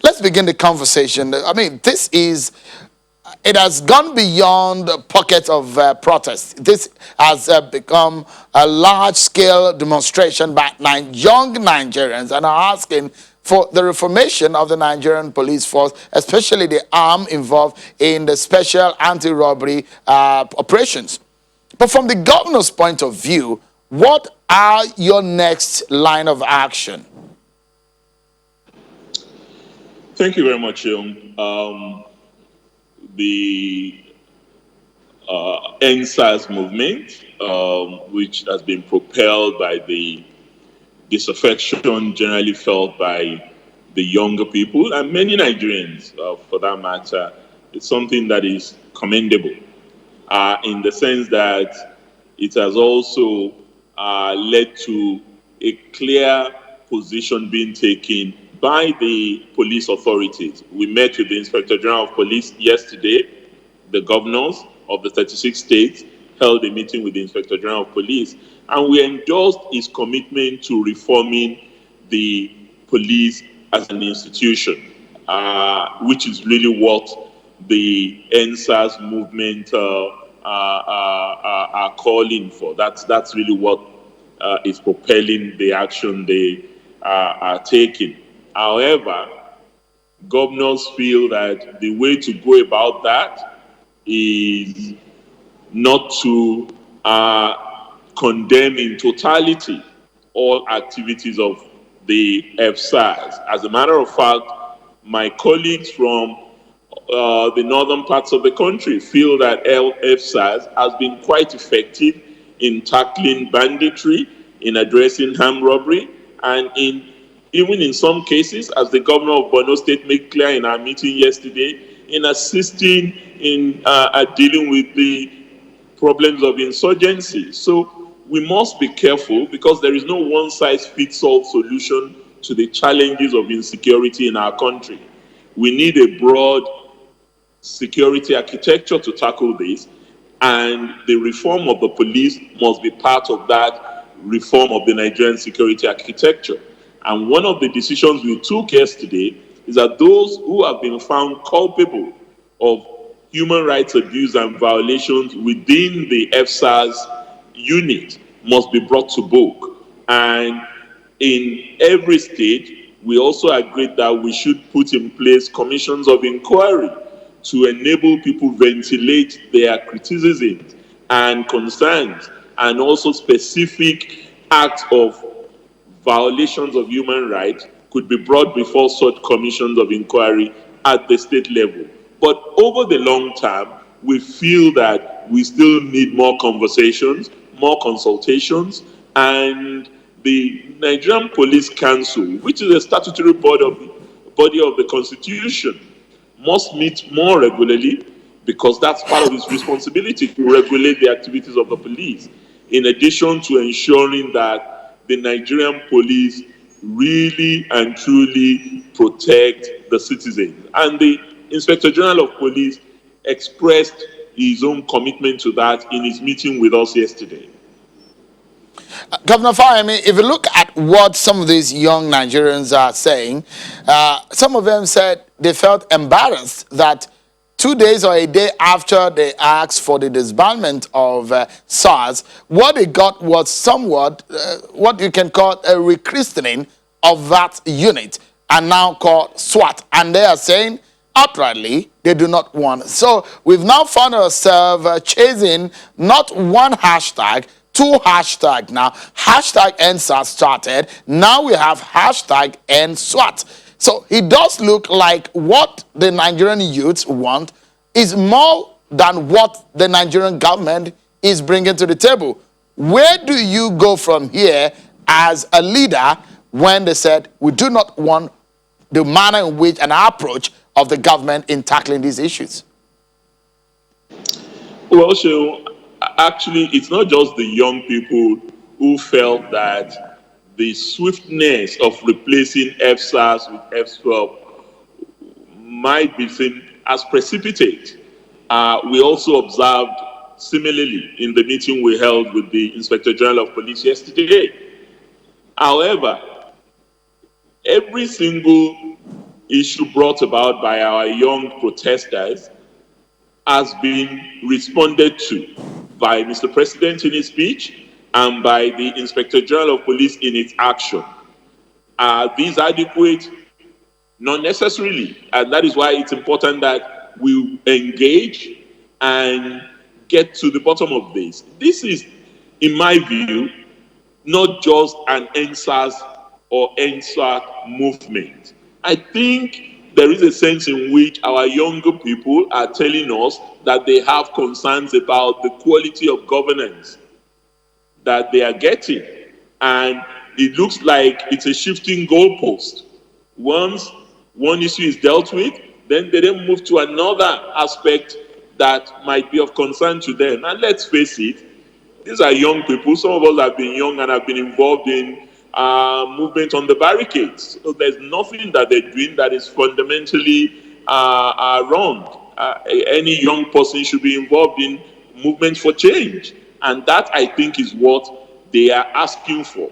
let's begin the conversation. I mean, it has gone beyond pockets of protest. This has become a large-scale demonstration by young Nigerians and are asking for the reformation of the Nigerian police force, especially the arm involved in the special anti-robbery operations. But from the governor's point of view, what are your next line of action? Thank you very much, the EndSARS movement, which has been propelled by the disaffection generally felt by the younger people and many Nigerians, for that matter, it's something that is commendable in the sense that it has also led to a clear position being taken by the police authorities. We met with the Inspector General of Police yesterday. The governors of the 36 states held a meeting with the Inspector General of Police, and we endorsed his commitment to reforming the police as an institution, which is really what the EndSARS movement are calling for. That's really what is propelling the action they are taking. However, governors feel that the way to go about that is not to condemn in totality all activities of the EndSARS. As a matter of fact, my colleagues from the northern parts of the country feel that EndSARS has been quite effective in tackling banditry, in addressing armed robbery, and even in some cases, as the governor of Borno State made clear in our meeting yesterday, in assisting in dealing with the problems of insurgency. So we must be careful because there is no one-size-fits-all solution to the challenges of insecurity in our country. We need a broad security architecture to tackle this, and the reform of the police must be part of that reform of the Nigerian security architecture. And one of the decisions we took yesterday is that those who have been found culpable of human rights abuse and violations within the EndSARS unit must be brought to book. And in every state, we also agreed that we should put in place commissions of inquiry to enable people ventilate their criticisms and concerns, and also specific acts of violations of human rights could be brought before such commissions of inquiry at the state level. But over the long term, we feel that we still need more conversations, more consultations, and the Nigerian Police Council, which is a statutory body of the Constitution, must meet more regularly because that's part of its responsibility to regulate the activities of the police, in addition to ensuring that the Nigerian police really and truly protect the citizens. And the Inspector General of Police expressed his own commitment to that in his meeting with us yesterday. Governor Fayemi, if you look at what some of these young Nigerians are saying, some of them said they felt embarrassed that 2 days or a day after they asked for the disbandment of SARS, what they got was somewhat what you can call a rechristening of that unit, and now called SWAT. And they are saying outrightly they do not want it. So we've now found ourselves chasing not one hashtag, two hashtags now. Hashtag EndSARS started. Now we have hashtag EndSWAT. So it does look like what the Nigerian youths want is more than what the Nigerian government is bringing to the table. Where do you go from here as a leader when they said we do not want the manner in which an approach of the government in tackling these issues? Well, so actually, it's not just the young people who felt that the swiftness of replacing EndSARS with EndSWAT might be seen as precipitate. We also observed similarly in the meeting we held with the Inspector General of Police yesterday. However, every single issue brought about by our young protesters has been responded to by Mr. President in his speech and by the Inspector General of Police in its action. Are these adequate? Not necessarily. And that is why it's important that we engage and get to the bottom of this. This is, in my view, not just an EndSARS or EndSARS movement. I think there is a sense in which our younger people are telling us that they have concerns about the quality of governance that they are getting. And it looks like it's a shifting goalpost. Once one issue is dealt with, then they then move to another aspect that might be of concern to them. And let's face it, these are young people. Some of us have been young and have been involved in movement on the barricades. So there's nothing that they're doing that is fundamentally wrong. Any young person should be involved in movement for change. And that, I think, is what they are asking for.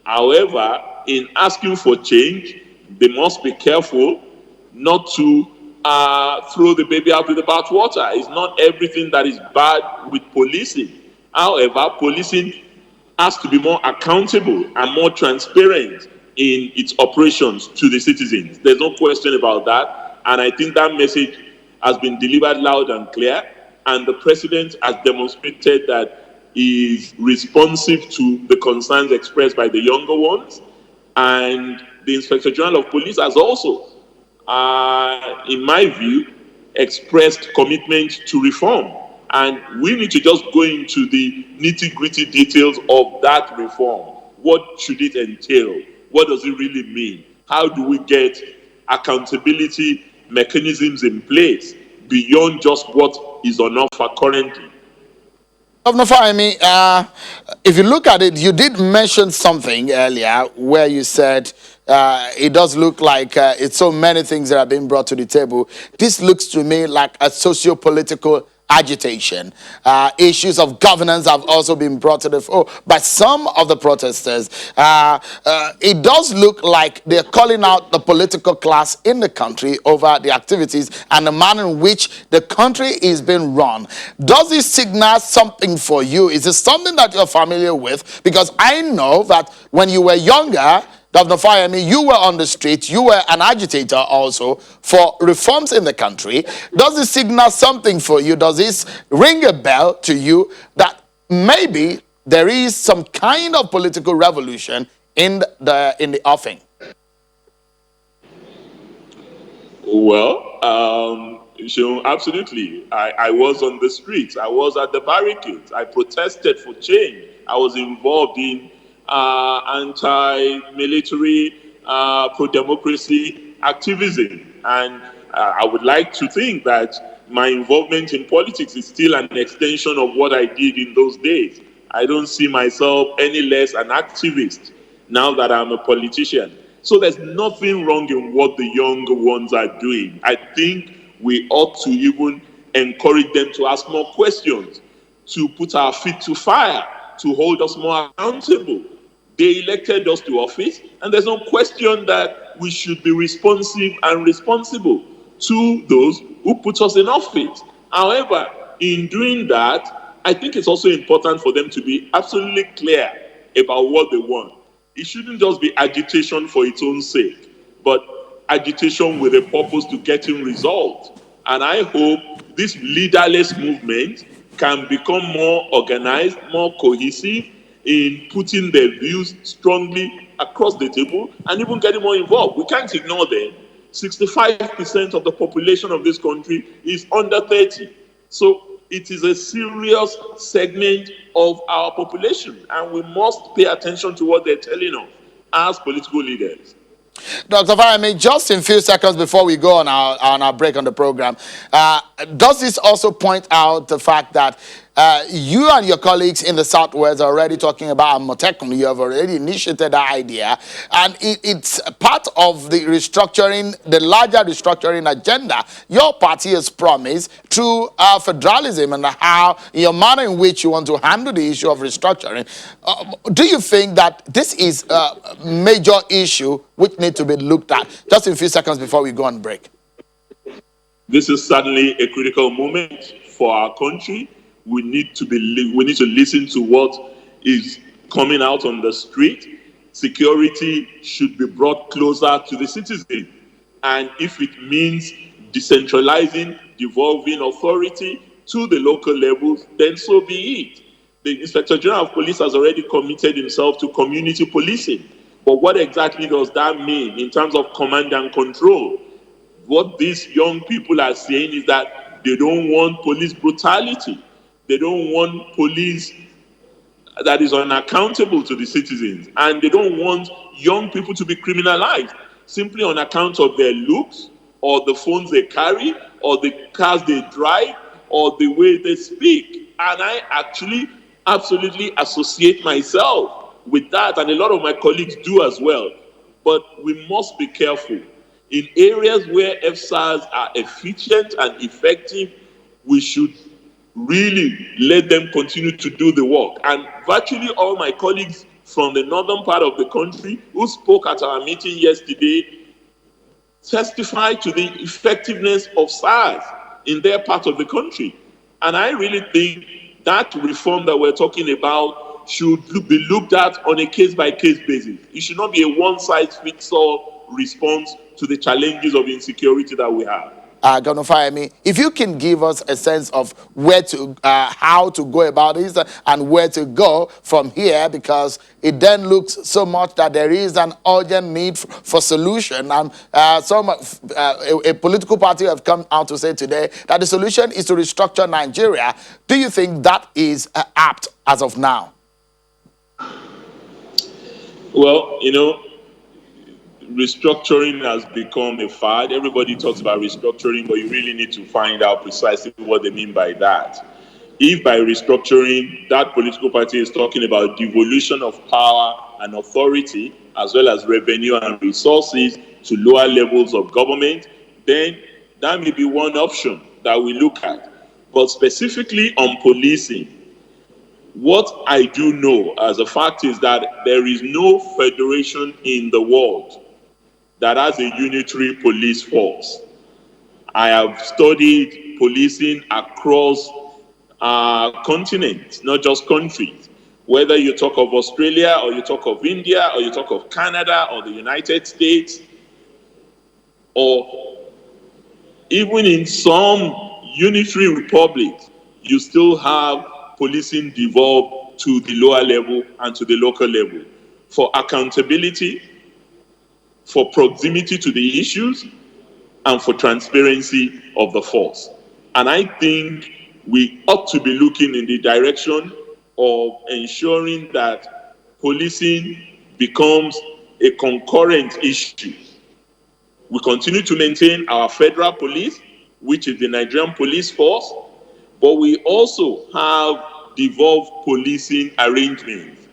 However, in asking for change, they must be careful not to throw the baby out with the bathwater. It's not everything that is bad with policing. However, policing has to be more accountable and more transparent in its operations to the citizens. There's no question about that. And I think that message has been delivered loud and clear. And the president has demonstrated that he is responsive to the concerns expressed by the younger ones. And the Inspector General of Police has also, in my view, expressed commitment to reform. And we need to just go into the nitty-gritty details of that reform. What should it entail? What does it really mean? How do we get accountability mechanisms in place beyond just what is on offer currently? Governor Fayemi, if you look at it, you did mention something earlier where you said it does look like it's so many things that are being brought to the table. This looks to me like a socio-political agitation. Issues of governance have also been brought to the fore by some of the protesters. It does look like they're calling out the political class in the country over the activities and the manner in which the country is being run. Does this signal something for you? Is it something that you're familiar with? Because I know that when you were younger, Governor Fayemi, you were on the street, you were an agitator also for reforms in the country. Does this signal something for you? Does this ring a bell to you that maybe there is some kind of political revolution in the offing? Well, absolutely. I was on the streets. I was at the barricades. I protested for change. I was involved in anti-military, pro-democracy activism. And I would like to think that my involvement in politics is still an extension of what I did in those days. I don't see myself any less an activist now that I'm a politician. So there's nothing wrong in what the younger ones are doing. I think we ought to even encourage them to ask more questions, to put our feet to fire, to hold us more accountable. They elected us to office, and there's no question that we should be responsive and responsible to those who put us in office. However, in doing that, I think it's also important for them to be absolutely clear about what they want. It shouldn't just be agitation for its own sake, but agitation with a purpose to getting results. And I hope this leaderless movement can become more organized, more cohesive in putting their views strongly across the table and even getting more involved. We can't ignore them. 65% of the population of this country is under 30. So it is a serious segment of our population, and we must pay attention to what they're telling us as political leaders. Dr. Fayemi, just in a few seconds before we go on our break on the program, does this also point out the fact that You and your colleagues in the Southwest are already talking about Motekun. You have already initiated that idea. And it's part of the restructuring, the larger restructuring agenda your party has promised through federalism and how, your manner in which you want to handle the issue of restructuring. Do you think that this is a major issue which needs to be looked at? Just in a few seconds before we go on break. This is certainly a critical moment for our country. We need to listen to what is coming out on the street. Security should be brought closer to the citizen. And if it means decentralizing, devolving authority to the local levels, then so be it. The Inspector General of Police has already committed himself to community policing. But what exactly does that mean in terms of command and control? What these young people are saying is that they don't want police brutality. They don't want police that is unaccountable to the citizens. And they don't want young people to be criminalized simply on account of their looks or the phones they carry or the cars they drive or the way they speak. And I actually absolutely associate myself with that, and a lot of my colleagues do as well. But we must be careful. In areas where EndSARS are efficient and effective, we should really let them continue to do the work. And virtually all my colleagues from the northern part of the country who spoke at our meeting yesterday testified to the effectiveness of SARS in their part of the country. And I really think that reform that we're talking about should be looked at on a case-by-case basis. It should not be a one-size-fits-all response to the challenges of insecurity that we have. Governor Fayemi, if you can give us a sense of where to, how to go about this and where to go from here, because it then looks so much that there is an urgent need for solution. And a political party have come out to say today that the solution is to restructure Nigeria. Do you think that is apt as of now? Well, restructuring has become a fad. Everybody talks about restructuring, but you really need to find out precisely what they mean by that. If by restructuring, that political party is talking about devolution of power and authority, as well as revenue and resources to lower levels of government, then that may be one option that we look at. But specifically on policing, what I do know as a fact is that there is no federation in the world that has a unitary police force. I have studied policing across continents, not just countries. Whether you talk of Australia, or you talk of India, or you talk of Canada, or the United States, or even in some unitary republics, you still have policing devolved to the lower level and to the local level for accountability, for proximity to the issues, and for transparency of the force. And I think we ought to be looking in the direction of ensuring that policing becomes a concurrent issue. We continue to maintain our federal police, which is the Nigerian police force, but we also have devolved policing arrangements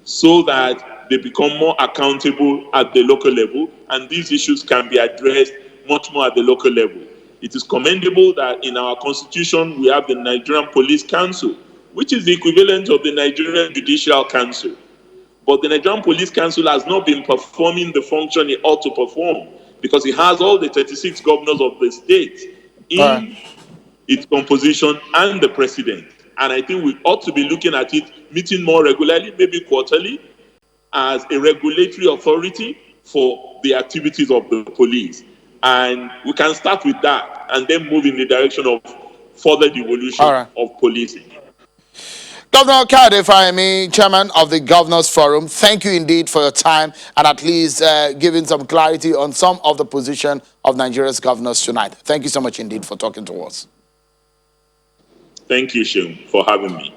so that they become more accountable at the local level, and these issues can be addressed much more at the local level. It is commendable that in our constitution we have the Nigerian Police Council, which is the equivalent of the Nigerian Judicial Council. But the Nigerian Police Council has not been performing the function it ought to perform because it has all the 36 governors of the state in its composition and the president. And I think we ought to be looking at it, meeting more regularly, maybe quarterly, as a regulatory authority for the activities of the police. And we can start with that and then move in the direction of further devolution of policing. Governor Fayemi, Chairman of the Governors Forum, thank you indeed for your time and at least giving some clarity on some of the position of Nigeria's governors tonight. Thank you so much indeed for talking to us. Thank you, Seun, for having me.